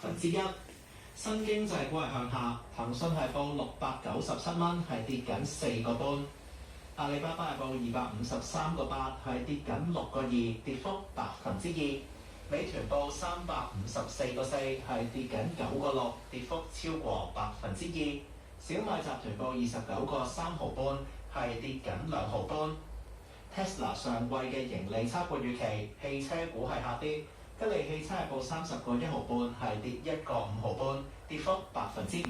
1%。新經濟股係向下，騰訊係報697蚊，係跌緊4個半。阿里巴巴係報253個8，係跌緊6個2，跌幅2%。美團報354個4，係跌緊9個6，跌幅超過2%。小米集團報29個3毫半，係跌緊2毫半。Tesla 上季嘅盈利差過預期，汽車股係下跌。吉利汽車係報30個1毫半，係跌1個5毫半，跌幅5%。